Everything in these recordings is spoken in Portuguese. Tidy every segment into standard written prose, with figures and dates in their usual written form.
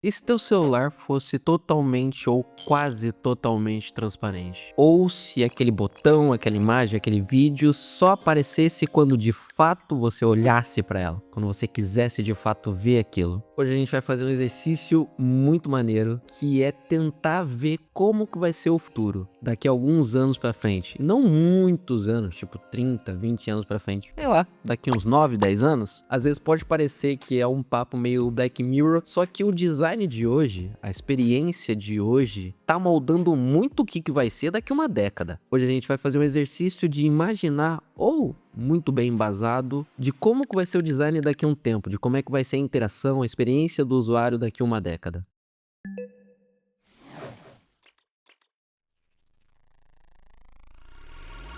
E se teu celular fosse totalmente ou quase totalmente transparente? Ou se aquele botão, aquela imagem, aquele vídeo só aparecesse quando de fato você olhasse para ela, quando você quisesse de fato ver aquilo? Hoje a gente vai fazer um exercício muito maneiro, que é tentar ver como que vai ser o futuro daqui a alguns anos para frente. E não muitos anos, tipo 30, 20 anos para frente. Sei lá, daqui uns 9, 10 anos. Às vezes pode parecer que é um papo meio Black Mirror, só que o design de hoje, a experiência de hoje, tá moldando muito o que vai ser daqui a uma década. Hoje a gente vai fazer um exercício de imaginar, ou muito bem embasado, de como que vai ser o design daqui a um tempo, de como é que vai ser a interação, a experiência do usuário daqui a uma década.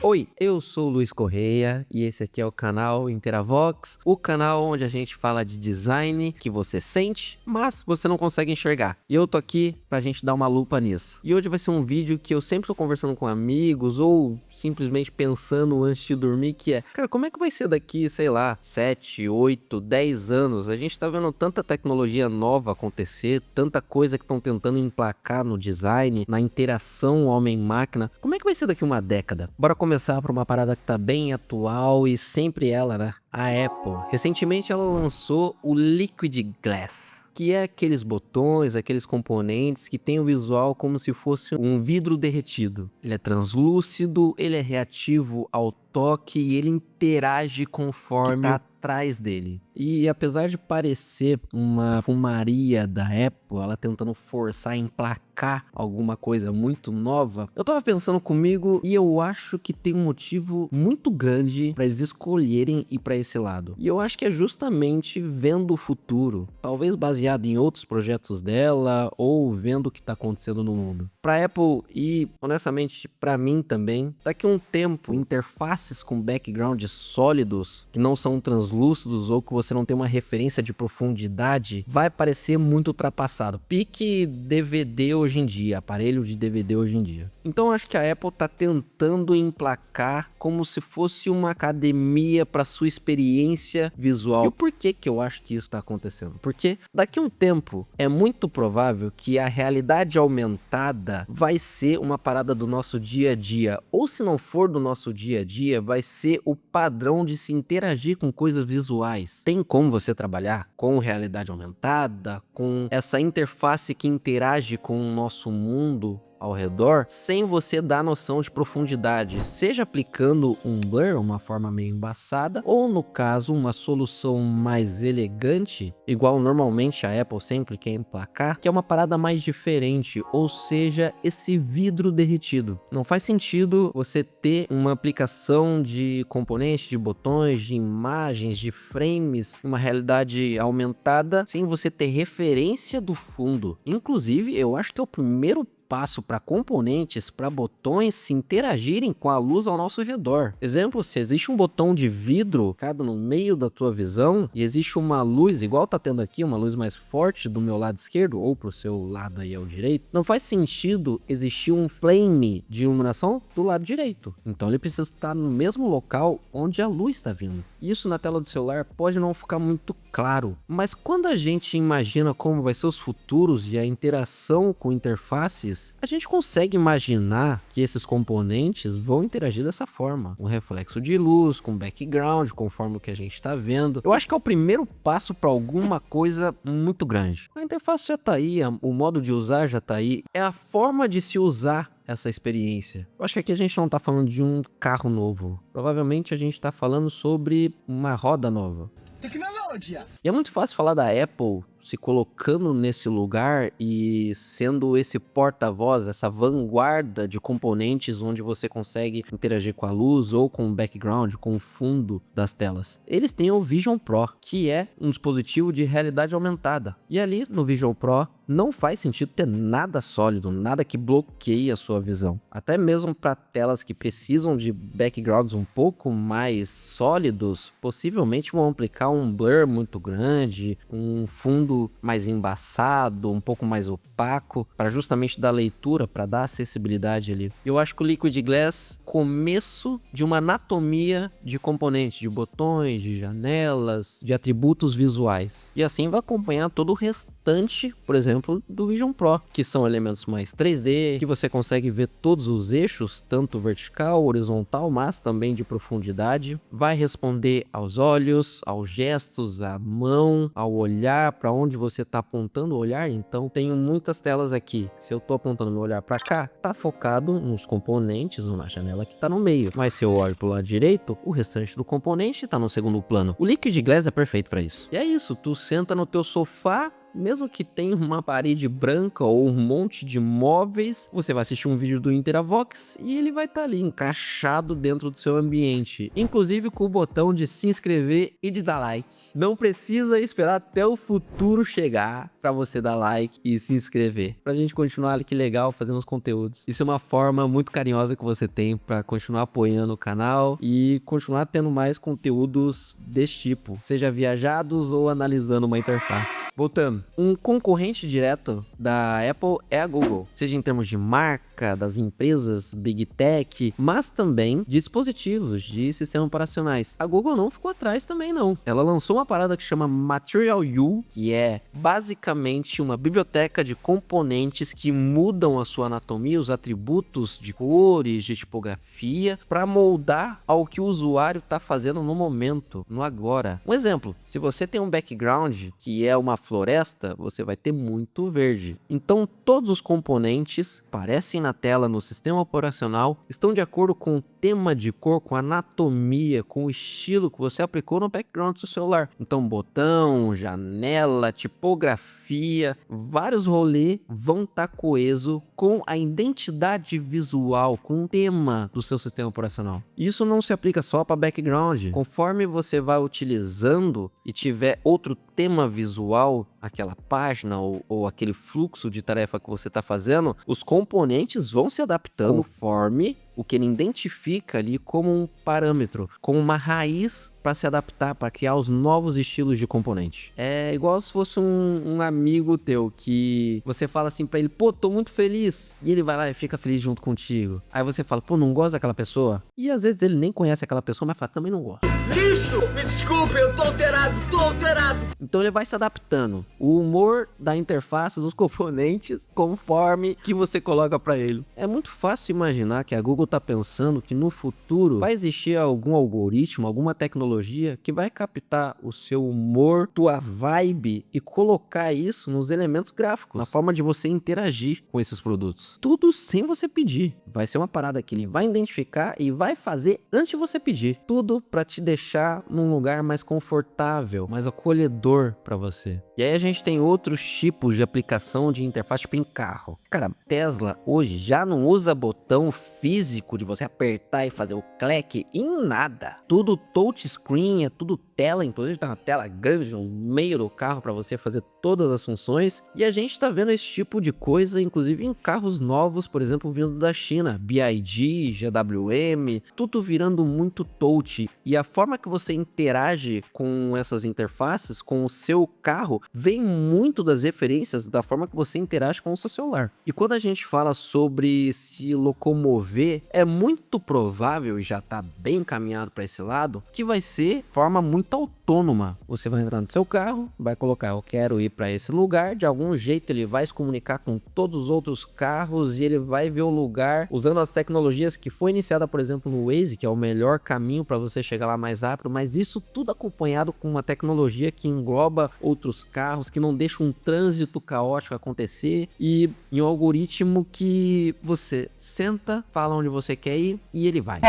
Oi, eu sou o Luiz Correia e esse aqui é o canal Interavox, o canal onde a gente fala de design que você sente, mas você não consegue enxergar. E eu tô aqui pra gente dar uma lupa nisso. E hoje vai ser um vídeo que eu sempre tô conversando com amigos ou simplesmente pensando antes de dormir, que é, cara, como é que vai ser daqui, sei lá, 7, 8, 10 anos? A gente tá vendo tanta tecnologia nova acontecer, tanta coisa que estão tentando emplacar no design, na interação homem-máquina. Como é que vai ser daqui uma década? Bora começar por uma parada que tá bem atual e sempre ela, né? A Apple. Recentemente ela lançou o Liquid Glass, que é aqueles botões, aqueles componentes que tem o visual como se fosse um vidro derretido. Ele é translúcido, ele é reativo ao toque e ele interage conforme tá atrás dele. E apesar de parecer uma fumaria da Apple, ela tentando forçar, emplacar alguma coisa muito nova, eu tava pensando comigo e eu acho que tem um motivo muito grande para eles escolherem ir para esse lado. E eu acho que é justamente vendo o futuro, talvez baseado em outros projetos dela ou vendo o que tá acontecendo no mundo. Para Apple e, honestamente, para mim também, daqui a um tempo, interfaces com backgrounds sólidos, que não são translúcidos ou que você não tem uma referência de profundidade, vai parecer muito ultrapassado. Pique DVD hoje em dia, aparelho de DVD hoje em dia. Então eu acho que a Apple tá tentando emplacar como se fosse uma academia para sua experiência visual. E o porquê que eu acho que isso tá acontecendo? Porque daqui a um tempo é muito provável que a realidade aumentada vai ser uma parada do nosso dia a dia, ou se não for do nosso dia a dia, vai ser o padrão de se interagir com coisas visuais. Tem como você trabalhar com realidade aumentada, com essa interface que interage com o nosso mundo ao redor, sem você dar noção de profundidade, seja aplicando um blur, uma forma meio embaçada, ou no caso, uma solução mais elegante, igual normalmente a Apple sempre quer emplacar, que é uma parada mais diferente, ou seja, esse vidro derretido. Não faz sentido você ter uma aplicação de componentes, de botões, de imagens, de frames, uma realidade aumentada, sem você ter referência do fundo. Inclusive, eu acho que é o primeiro passo para componentes, para botões se interagirem com a luz ao nosso redor. Exemplo, se existe um botão de vidro colocado no meio da tua visão e existe uma luz, igual tá tendo aqui, uma luz mais forte do meu lado esquerdo ou pro seu lado aí ao direito, não faz sentido existir um flame de iluminação do lado direito. Então ele precisa estar no mesmo local onde a luz está vindo. Isso na tela do celular pode não ficar muito claro, mas quando a gente imagina como vai ser os futuros e a interação com interfaces, a gente consegue imaginar que esses componentes vão interagir dessa forma, um reflexo de luz, com background, conforme o que a gente está vendo. Eu acho que é o primeiro passo para alguma coisa muito grande. A interface já está aí, o modo de usar já está aí, é a forma de se usar essa experiência. Eu acho que aqui a gente não tá falando de um carro novo. Provavelmente a gente tá falando sobre uma roda nova. Tecnologia! E é muito fácil falar da Apple se colocando nesse lugar e sendo esse porta-voz, essa vanguarda de componentes onde você consegue interagir com a luz ou com o background, com o fundo das telas. Eles têm o Vision Pro, que é um dispositivo de realidade aumentada. E ali no Vision Pro não faz sentido ter nada sólido, nada que bloqueie a sua visão. Até mesmo para telas que precisam de backgrounds um pouco mais sólidos, possivelmente vão aplicar um blur muito grande, um fundo mais embaçado, um pouco mais opaco, para justamente dar leitura, para dar acessibilidade ali. Eu acho que o Liquid Glass começo de uma anatomia de componentes, de botões, de janelas, de atributos visuais. E assim vai acompanhar todo o restante, por exemplo, do Vision Pro, que são elementos mais 3D, que você consegue ver todos os eixos, tanto vertical, horizontal, mas também de profundidade. Vai responder aos olhos, aos gestos, à mão, ao olhar, para onde você está apontando o olhar. Então, tenho muitas telas aqui. Se eu estou apontando meu olhar para cá, tá focado nos componentes ou na janela que está no meio. Mas se eu olho para o lado direito, o restante do componente está no segundo plano. O Liquid Glass é perfeito para isso. E é isso, tu senta no teu sofá, mesmo que tenha uma parede branca ou um monte de móveis, você vai assistir um vídeo do Interavox e ele vai estar ali encaixado dentro do seu ambiente, inclusive com o botão de se inscrever e de dar like. Não precisa esperar até o futuro chegar para você dar like e se inscrever, pra gente continuar aqui legal fazendo os conteúdos. Isso é uma forma muito carinhosa que você tem para continuar apoiando o canal e continuar tendo mais conteúdos desse tipo, seja viajados ou analisando uma interface. Voltando, um concorrente direto da Apple é a Google, seja em termos de marca, das empresas Big Tech, mas também de dispositivos, de sistemas operacionais. A Google não ficou atrás também não. Ela lançou uma parada que chama Material U, que é basicamente uma biblioteca de componentes que mudam a sua anatomia, os atributos de cores, de tipografia, para moldar ao que o usuário está fazendo no momento, no agora. Um exemplo, se você tem um background que é uma floresta, você vai ter muito verde. Então todos os componentes aparecem na tela no sistema operacional, estão de acordo com o tema de cor, com a anatomia, com o estilo que você aplicou no background do seu celular. Então botão, janela, tipografia, vários rolês vão estar coeso com a identidade visual, com o tema do seu sistema operacional. Isso não se aplica só para background. Conforme você vai utilizando e tiver outro tema visual, aquela página ou aquele fluxo de tarefa que você está fazendo, os componentes vão se adaptando conforme o que ele identifica ali como um parâmetro, como uma raiz para se adaptar, para criar os novos estilos de componente. É igual se fosse um amigo teu que você fala assim para ele, pô, tô muito feliz, e ele vai lá e fica feliz junto contigo. Aí você fala, pô, não gosta daquela pessoa? E às vezes ele nem conhece aquela pessoa, mas fala, também não gosta. Lixo! Me desculpe, eu tô alterado, tô alterado! Então ele vai se adaptando. O humor da interface dos componentes conforme que você coloca para ele. É muito fácil imaginar que a Google tá pensando que no futuro vai existir algum algoritmo, alguma tecnologia que vai captar o seu humor, tua vibe e colocar isso nos elementos gráficos, na forma de você interagir com esses produtos. Tudo sem você pedir. Vai ser uma parada que ele vai identificar e vai fazer antes de você pedir. Tudo para te deixar num lugar mais confortável, mais acolhedor para você. E aí a gente tem outros tipos de aplicação de interface tipo em carro. Cara, Tesla hoje já não usa botão físico de você apertar e fazer o clique em nada. Tudo touchscreen, é tudo tela, inclusive tá uma tela grande no meio do carro para você fazer todas as funções. E a gente tá vendo esse tipo de coisa, inclusive em carros novos, por exemplo, vindo da China, BYD, GWM, tudo virando muito touch. E a forma que você interage com essas interfaces, com o seu carro, vem muito das referências da forma que você interage com o seu celular. E quando a gente fala sobre se locomover, é muito provável, e já tá bem encaminhado para esse lado, que vai ser forma muito autônoma. Você vai entrar no seu carro, vai colocar, eu quero ir para esse lugar, de algum jeito ele vai se comunicar com todos os outros carros e ele vai ver o lugar usando as tecnologias que foi iniciada, por exemplo, no Waze, que é o melhor caminho para você chegar lá mais rápido, mas isso tudo acompanhado com uma tecnologia que engloba outros carros, que não deixa um trânsito caótico acontecer e em um algoritmo que você senta, fala onde você quer ir e ele vai.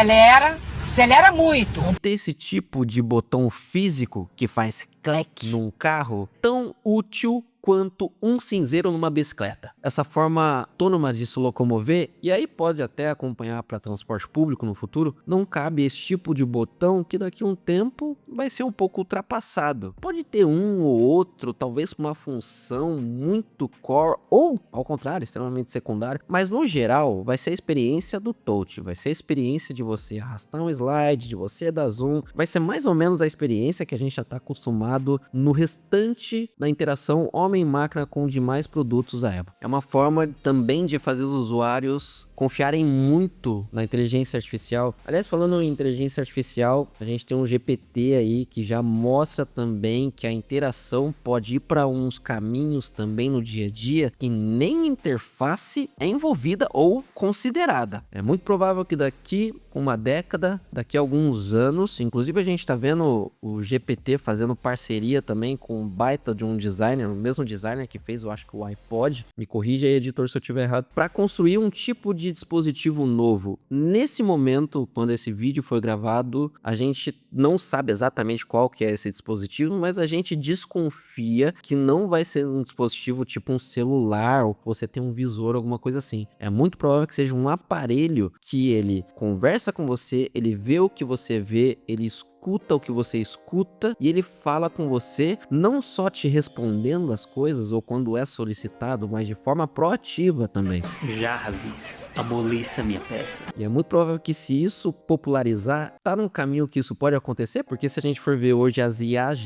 Acelera muito. Ter esse tipo de botão físico que faz clique num carro tão útil quanto um cinzeiro numa bicicleta. Essa forma autônoma de se locomover, e aí pode até acompanhar para transporte público no futuro, não cabe esse tipo de botão que daqui a um tempo vai ser um pouco ultrapassado. Pode ter um ou outro, talvez uma função muito core, ou ao contrário, extremamente secundária, mas no geral vai ser a experiência do touch, vai ser a experiência de você arrastar um slide, de você dar zoom, vai ser mais ou menos a experiência que a gente já está acostumado no restante da interação homem homem-máquina com demais produtos da Apple. É uma forma também de fazer os usuários confiarem muito na inteligência artificial. Aliás, falando em inteligência artificial, a gente tem um GPT aí que já mostra também que a interação pode ir para uns caminhos também no dia a dia que nem interface é envolvida ou considerada. É muito provável que daqui uma década, daqui a alguns anos, inclusive a gente está vendo o GPT fazendo parceria também com um baita de um designer, o mesmo designer que fez, eu acho que o iPod, me corrija aí, editor, se eu estiver errado, para construir um tipo de dispositivo novo. Nesse momento, quando esse vídeo foi gravado, a gente não sabe exatamente qual que é esse dispositivo, mas a gente desconfia que não vai ser um dispositivo tipo um celular, ou que você tem um visor, alguma coisa assim. É muito provável que seja um aparelho que ele conversa com você, ele vê o que você vê, ele escuta o que você escuta e ele fala com você, não só te respondendo as coisas ou quando é solicitado, mas de forma proativa também. Jarvis, aboliça minha peça. E é muito provável que se isso popularizar, tá num caminho que isso pode acontecer, porque se a gente for ver hoje as IAs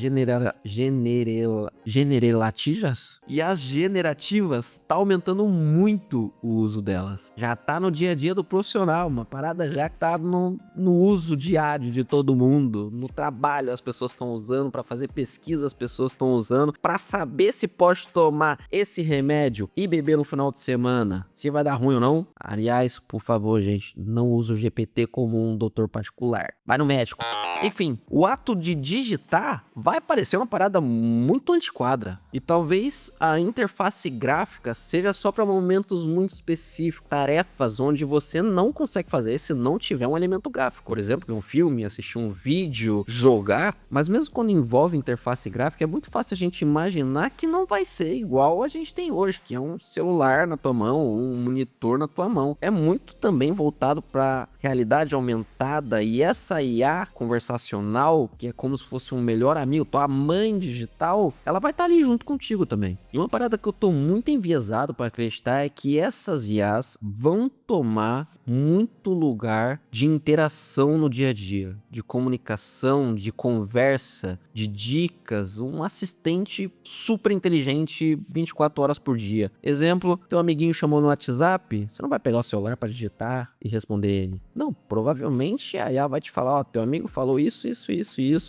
generativas, tá aumentando muito o uso delas. Já tá no dia a dia do profissional, uma parada já que tá no uso diário de todo mundo. No trabalho as pessoas estão usando, para fazer pesquisa as pessoas estão usando, para saber se pode tomar esse remédio e beber no final de semana, se vai dar ruim ou não. Aliás, por favor, gente, não use o GPT como um doutor particular. Vai no médico. Enfim, o ato de digitar vai parecer uma parada muito antiquada. E talvez a interface gráfica seja só para momentos muito específicos, tarefas onde você não consegue fazer se não tiver um elemento gráfico. Por exemplo, ver um filme, assistir um vídeo, jogar. Mas mesmo quando envolve interface gráfica, é muito fácil a gente imaginar que não vai ser igual a gente tem hoje, que é um celular na tua mão, um monitor na tua mão. É muito também voltado para realidade aumentada e essa IA conversacional, que é como se fosse um melhor amigo, tua mãe digital, ela vai estar ali junto contigo também. E uma parada que eu tô muito enviesado para acreditar é que essas IAs vão tomar muito lugar de interação no dia a dia, de comunicação, de conversa, de dicas, um assistente super inteligente 24 horas por dia. Exemplo, teu amiguinho chamou no WhatsApp, você não vai pegar o celular para digitar e responder ele. Não, provavelmente a IA vai te falar, ó, teu amigo falou isso,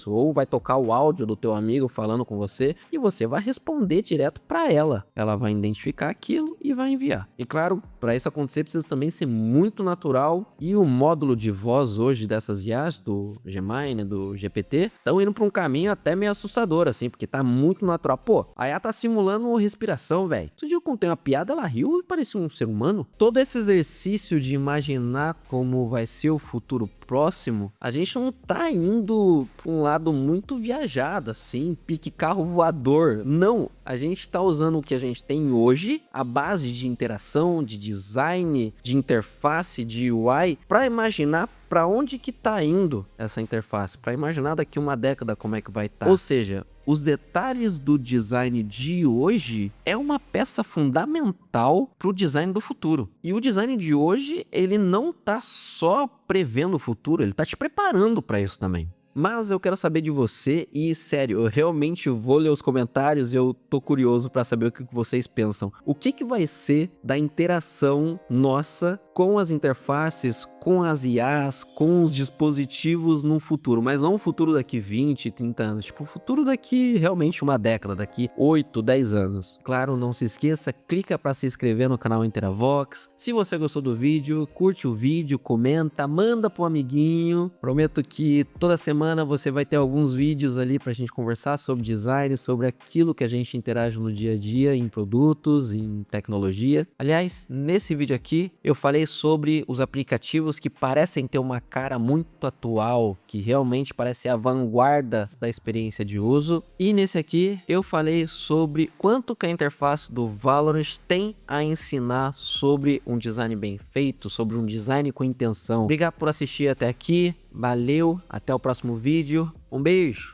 ou vai tocar o áudio do teu amigo falando com você e você vai responder direto para ela. Ela vai identificar aquilo e vai enviar. E claro, para isso acontecer precisa também ser muito natural e o módulo de voz hoje dessas IAs, do Gemini, do GPT, estão indo para um caminho até meio assustador, assim, porque tá muito natural. Pô, a IA tá simulando respiração, velho. Outro dia eu contei uma piada, ela riu e parecia um ser humano. Todo esse exercício de imaginar como vai ser o futuro próximo, a gente não tá indo pra um lado muito viajado, assim, pique carro voador. Não, a gente tá usando o que a gente tem hoje, a base de interação, de design, de interface, de UI, pra imaginar para onde que tá indo essa interface, para imaginar daqui uma década como é que vai estar. Ou seja, os detalhes do design de hoje é uma peça fundamental para o design do futuro. E o design de hoje, ele não tá só prevendo o futuro, ele tá te preparando para isso também. Mas eu quero saber de você e, sério, eu realmente vou ler os comentários e eu tô curioso para saber o que vocês pensam. O que vai ser da interação nossa com as interfaces, com as IAs, com os dispositivos no futuro, mas não o futuro daqui 20, 30 anos, tipo o futuro daqui realmente uma década, daqui 8, 10 anos. Claro, não se esqueça, clica para se inscrever no canal Interavox. Se você gostou do vídeo, curte o vídeo, comenta, manda pro amiguinho. Prometo que toda semana você vai ter alguns vídeos ali pra gente conversar sobre design, sobre aquilo que a gente interage no dia a dia, em produtos, em tecnologia. Aliás, nesse vídeo aqui eu falei sobre os aplicativos que parecem ter uma cara muito atual, que realmente parece a vanguarda da experiência de uso. E nesse aqui eu falei sobre quanto que a interface do Valorant tem a ensinar sobre um design bem feito, sobre um design com intenção. Obrigado por assistir até aqui, valeu, até o próximo vídeo, um beijo!